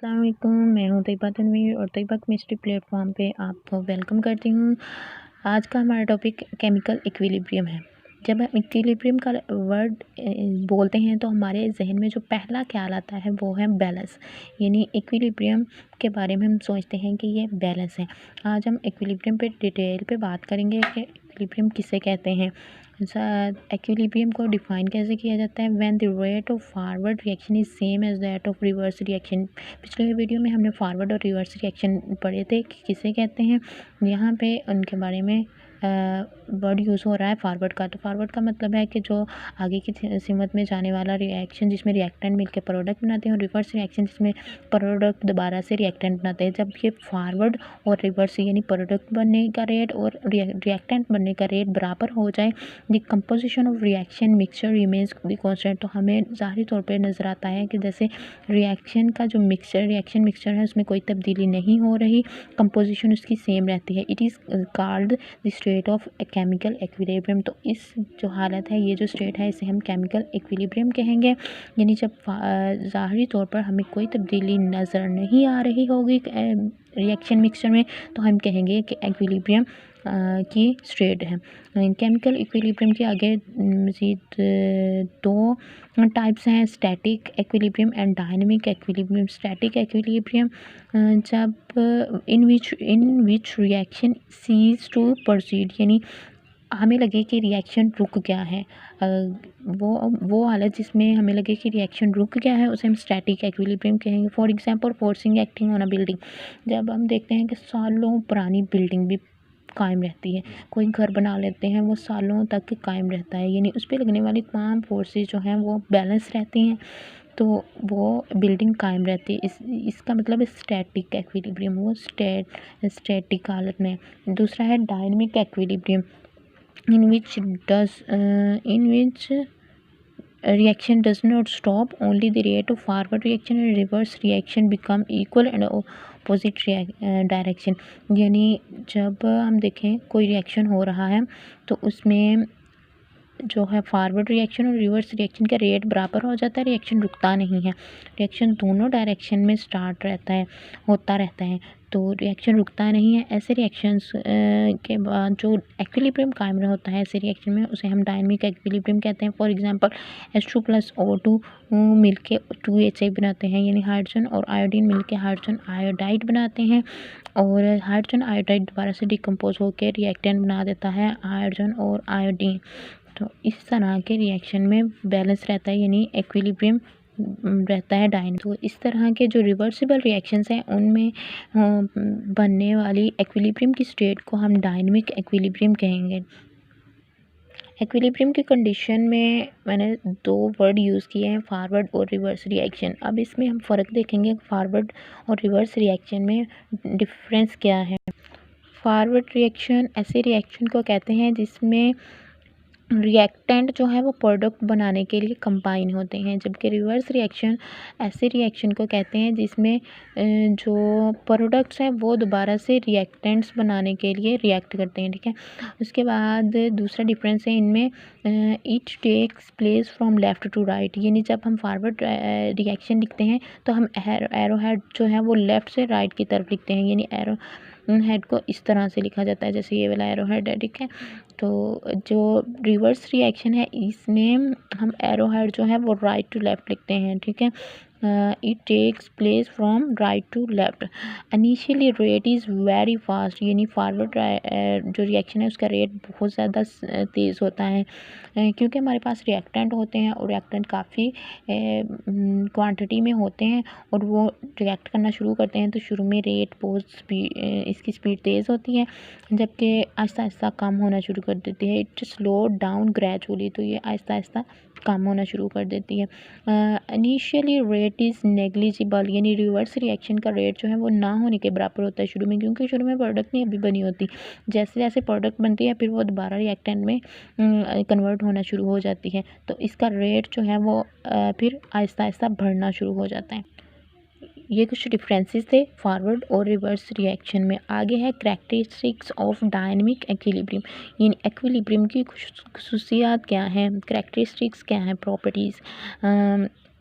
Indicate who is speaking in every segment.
Speaker 1: अस्सलाम वालेकुम, मैं हूँ तैयबा तनवीर और तैयबा केमिस्ट्री प्लेटफॉर्म पे आपको वेलकम करती हूँ। आज का हमारा टॉपिक केमिकल इक्विलिब्रियम है। जब हम इक्विलिब्रियम का वर्ड बोलते हैं तो हमारे जहन में जो पहला ख्याल आता है वो है बैलेंस, यानी इक्विलिब्रियम के बारे में हम सोचते हैं कि ये बैलेंस है। आज हम इक्विलिब्रियम पे डिटेल पे बात करेंगे कि इक्विलिब्रियम किसे कहते हैं। इक्विलिब्रियम को डिफाइन कैसे किया जाता है। When the rate of forward reaction is same as that of reverse reaction. पिछले वीडियो में हमने फॉरवर्ड और रिवर्स रिएक्शन पढ़े थे कि किसे कहते हैं। यहाँ पे उनके बारे में वर्ड यूज़ हो रहा है फॉरवर्ड का। तो फॉरवर्ड का मतलब है कि जो आगे की सिमत में जाने वाला रिएक्शन जिसमें रिएक्टेंट मिलकर प्रोडक्ट बनाते हैं, और रिवर्स रिएक्शन जिसमें प्रोडक्ट दोबारा से रिएक्टेंट बनाते हैं। जब ये फॉरवर्ड और रिवर्स यानी प्रोडक्ट बनने का रेट और रिएक्टेंट बनने का रेट बराबर हो जाए, the composition of reaction mixture remains constant. तो हमें ज़ाहिरी तौर पर नज़र आता है कि जैसे रिएक्शन का जो रिएक्शन मिक्सचर है उसमें कोई तब्दीली नहीं हो रही, कंपोजिशन उसकी सेम रहती है। It is called the state of chemical equilibrium. तो इस जो हालत है, ये जो स्टेट है, इसे हम केमिकल इक्विलिब्रियम कहेंगे। यानी जब ज़ाहिरी तौर पर हमें कोई तब्दीली नज़र नहीं आ रही होगी रिएक्शन मिक्सचर में, तो हम कहेंगे कि इक्विलिब्रियम की स्टेट है। केमिकल इक्विलिब्रियम के आगे मज़ीद दो टाइप्स हैं, static equilibrium and dynamic equilibrium. Static equilibrium जब in which reaction ceases to proceed, यानी हमें लगे कि रिएक्शन रुक गया है, वो हालत जिसमें हमें लगे कि रिएक्शन रुक गया है उसे हम स्टैटिक इक्विलिब्रियम कहेंगे। For example forcing acting on a building. जब हम देखते हैं कि सालों पुरानी बिल्डिंग भी कायम रहती है, कोई घर बना लेते हैं वो सालों तक कायम रहता है, यानी उस पर लगने वाली तमाम फोर्सेस जो हैं वो बैलेंस रहती हैं, तो वो बिल्डिंग कायम रहती है। इसका मतलब स्टैटिक इक्विलिब्रियम, वो स्टैटिक हालत में। दूसरा है dynamic equilibrium, in which reaction does not stop, only the rate of forward reaction and reverse reaction become equal and opposite direction। यानी जब हम देखें कोई रिएक्शन हो रहा है तो उसमें जो है फॉरवर्ड रिएक्शन और रिवर्स रिएक्शन का रेट बराबर हो जाता है, रिएक्शन रुकता नहीं है, रिएक्शन दोनों डायरेक्शन में स्टार्ट रहता है, होता रहता है, तो रिएक्शन रुकता नहीं है। ऐसे रिएक्शंस के बाद जो इक्विलिब्रियम कायम होता है ऐसे रिएक्शन में, उसे हम डायनेमिक इक्विलिब्रियम कहते हैं। फॉर एग्जांपल H2 + O2 मिलके 2HI बनाते हैं, यानी हाइड्रोजन और आयोडीन मिलके हाइड्रोजन आयोडाइड बनाते हैं, और हाइड्रोजन आयोडाइड दोबारा से डिकम्पोज होकर रिएक्टेंट बना देता है हाइड्रोजन और आयोडीन। तो इस तरह के रिएक्शन में बैलेंस रहता है, यानी इक्विलिब्रियम रहता है डायन। तो इस तरह के जो रिवर्सिबल रिएक्शंस हैं उनमें बनने वाली इक्विलिब्रियम की स्टेट को हम डायनेमिक इक्विलिब्रियम कहेंगे। इक्विलिब्रियम की कंडीशन में मैंने दो वर्ड यूज़ किए हैं, फॉरवर्ड और रिवर्स रिएक्शन। अब इसमें हम फ़र्क देखेंगे फॉरवर्ड और रिवर्स रिएक्शन में डिफरेंस क्या है। फॉरवर्ड रिएक्शन ऐसे रिएक्शन को कहते हैं जिसमें रिएक्टेंट जो है वो प्रोडक्ट बनाने के लिए कंबाइन होते हैं, जबकि रिवर्स रिएक्शन ऐसे रिएक्शन को कहते हैं जिसमें जो प्रोडक्ट्स हैं वो दोबारा से रिएक्टेंट्स बनाने के लिए रिएक्ट करते हैं, ठीक है। उसके बाद दूसरा डिफरेंस है इनमें, it takes place from left to right. यानी जब हम फॉरवर्ड रिएक्शन लिखते हैं तो हम एरो हेड जो है वो लेफ़्ट से राइट की तरफ लिखते हैं, यानी एरो हेड को इस तरह से लिखा जाता है जैसे ये वाला एरो हेड है, ठीक है। तो जो रिवर्स रिएक्शन है इसमें हम एरो हेड जो है वो राइट टू लेफ़्ट लिखते हैं, ठीक है। It takes place from right to left. Initially rate is very fast, यानी फॉरवर्ड जो रिएक्शन है उसका रेट बहुत ज़्यादा तेज़ होता है, क्योंकि हमारे पास रिएक्टेंट होते हैं और रिएक्टेंट काफ़ी क्वांटिटी में होते हैं और वो रिएक्ट करना शुरू करते हैं, तो शुरू में रेट बहुत इसकी स्पीड तेज़ होती है, जबकि आहिस्ता आहिस्ता कम होना शुरू कर देती है। इट स्लो डाउन ग्रेजुअली, तो ये आहिस्ता आहिस्ता कम होना शुरू कर देती है। इनिशियली रेट इज़ नेग्लिजिबल, यानी रिवर्स रिएक्शन का रेट जो है वो ना होने के बराबर होता है शुरू में, क्योंकि शुरू में प्रोडक्ट नहीं अभी बनी होती। जैसे जैसे प्रोडक्ट बनती है फिर वो दोबारा रिएक्टेंट में कन्वर्ट होना शुरू हो जाती है, तो इसका रेट जो है वो फिर आहिस्ता आहिस्ता बढ़ना शुरू हो जाता है। ये कुछ डिफरेंसेस थे फॉरवर्ड और रिवर्स रिएक्शन में। आगे है करैक्टरिस्टिक्स ऑफ डायनेमिक इक्विलिब्रियम, यानी इक्विलिब्रियम की खसूसियात क्या हैं, करैक्टरिस्टिक्स क्या हैं, प्रॉपर्टीज़।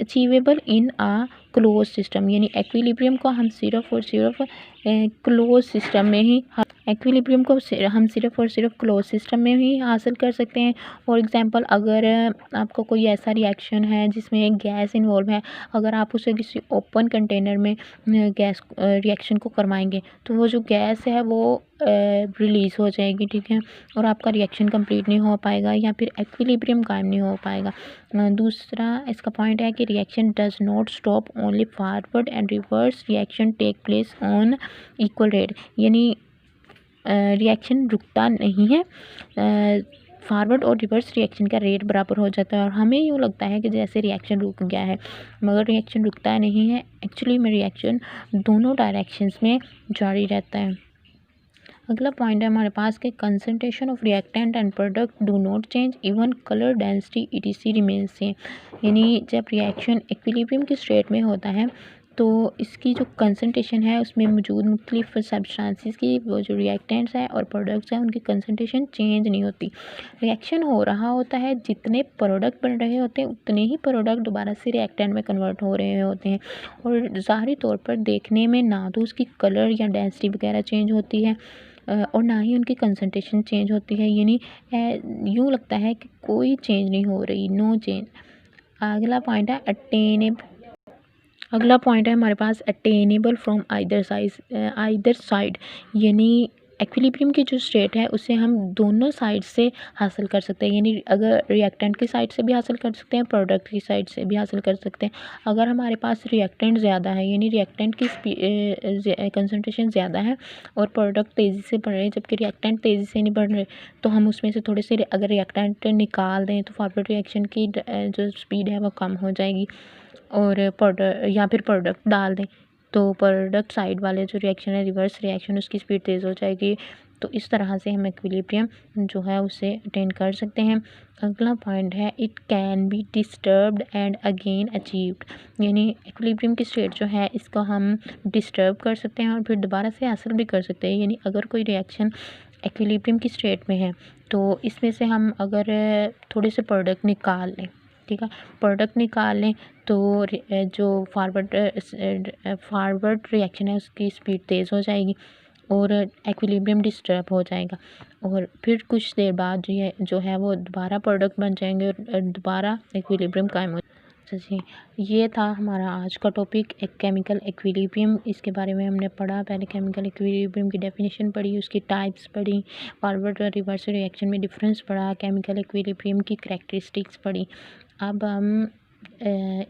Speaker 1: अचीवेबल इन आ क्लोज सिस्टम, यानी एक्विलिब्रियम को हम सिर्फ और सिर्फ क्लोज सिस्टम में ही एक्विलिब्रियम को हम सिर्फ और सिर्फ क्लोज सिस्टम में ही हासिल कर सकते हैं। फॉर एग्जांपल, अगर आपको कोई ऐसा रिएक्शन है जिसमें एक गैस इन्वॉल्व है, अगर आप उसे किसी ओपन कंटेनर में गैस रिएक्शन को करवाएंगे तो वो जो गैस है वो रिलीज़ हो जाएगी, ठीक है, और आपका रिएक्शन कंप्लीट नहीं हो पाएगा या फिर एक्विलिब्रियम कायम नहीं हो पाएगा। दूसरा इसका पॉइंट है कि reaction does not stop, only forward and reverse reaction take place on equal rate, यानी रिएक्शन रुकता नहीं है, फॉरवर्ड और रिवर्स रिएक्शन का रेट बराबर हो जाता है और हमें यूँ लगता है कि जैसे रिएक्शन रुक गया है, मगर रिएक्शन रुकता नहीं है। एक्चुअली में रिएक्शन दोनों डायरेक्शंस में जारी रहता है। अगला पॉइंट है हमारे पास कि concentration of reactant and product do not change, even colour density etc remains same, यानी जब रिएक्शन इक्विलिब्रियम की स्टेट में होता है तो इसकी जो कंसंट्रेशन है उसमें मौजूद मुख्तलिफ सब्सटेंसेस की वो जो रिएक्टेंट्स हैं और प्रोडक्ट्स हैं उनकी कंसंट्रेशन चेंज नहीं होती। रिएक्शन हो रहा होता है, जितने प्रोडक्ट बन रहे होते हैं उतने ही प्रोडक्ट दोबारा से रिएक्टेंट में कन्वर्ट हो रहे होते हैं और ज़ाहिरी तौर पर देखने में ना तो उसकी कलर या डेंसिटी वगैरह चेंज होती है और ना ही उनकी कंसंट्रेशन चेंज होती है, यानी यूँ लगता है कि कोई चेंज नहीं हो रही, नो चेंज। अगला पॉइंट है हमारे पास अटेनेबल फ्रॉम आइदर साइड, यानी एक्विलिब्रियम की जो स्टेट है उसे हम दोनों साइड से हासिल कर सकते हैं, यानी अगर रिएक्टेंट की साइड से भी हासिल कर सकते हैं, प्रोडक्ट की साइड से भी हासिल कर सकते हैं। अगर हमारे पास रिएक्टेंट ज़्यादा है, यानी रिएक्टेंट की कंसंट्रेशन ज़्यादा है और प्रोडक्ट तेज़ी से बढ़ रहे हैं जबकि रिएक्टेंट तेज़ी से नहीं बढ़ रहे, तो हम उसमें से थोड़े से अगर रिएक्टेंट निकाल दें तो फॉरवर्ड रिएक्शन की जो स्पीड है वो कम हो जाएगी और प्रोडक्ट डाल दें तो प्रोडक्ट साइड वाले जो रिएक्शन है रिवर्स रिएक्शन उसकी स्पीड तेज़ हो जाएगी। तो इस तरह से हम इक्विलिब्रियम जो है उसे अटेन कर सकते हैं। अगला पॉइंट है it can be disturbed and again achieved, यानी इक्विलिब्रियम की स्टेट जो है इसको हम डिस्टर्ब कर सकते हैं और फिर दोबारा से हासिल भी कर सकते हैं, यानी अगर कोई रिएक्शन इक्विलिब्रियम की स्टेट में है तो इसमें से हम अगर थोड़े से प्रोडक्ट निकाल लें, ठीक है, प्रोडक्ट निकाल लें तो जो फॉरवर्ड रिएक्शन है उसकी स्पीड तेज़ हो जाएगी और एक्विलिब्रियम डिस्टर्ब हो जाएगा और फिर कुछ देर बाद जो है वो दोबारा प्रोडक्ट बन जाएंगे और दोबारा एक्विलिब्रियम कायम हो। जी, ये था हमारा आज का टॉपिक, एक केमिकल इक्विलिब्रियम, इसके बारे में हमने पढ़ा। पहले केमिकल इक्विलिब्रियम की डेफिनेशन पढ़ी, उसकी टाइप्स पढ़ी, फॉरवर्ड और रिवर्स रिएक्शन में डिफरेंस पढ़ा, केमिकल इक्विलिब्रियम की करैक्टरिस्टिक्स पढ़ी। अब हम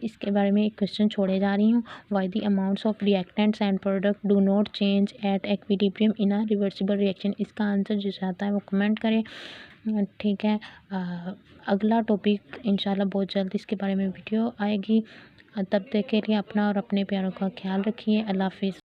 Speaker 1: इसके बारे में एक क्वेश्चन छोड़े जा रही हूँ, why the amounts of reactants and product do not change at equilibrium in a reversible reaction. इसका आंसर जो चाहता है वो कमेंट करें, ठीक है। अगला टॉपिक इंशाल्लाह बहुत जल्द इसके बारे में वीडियो आएगी। तब तक के लिए अपना और अपने प्यारों का ख्याल रखिए। अल्लाह हाफिज़।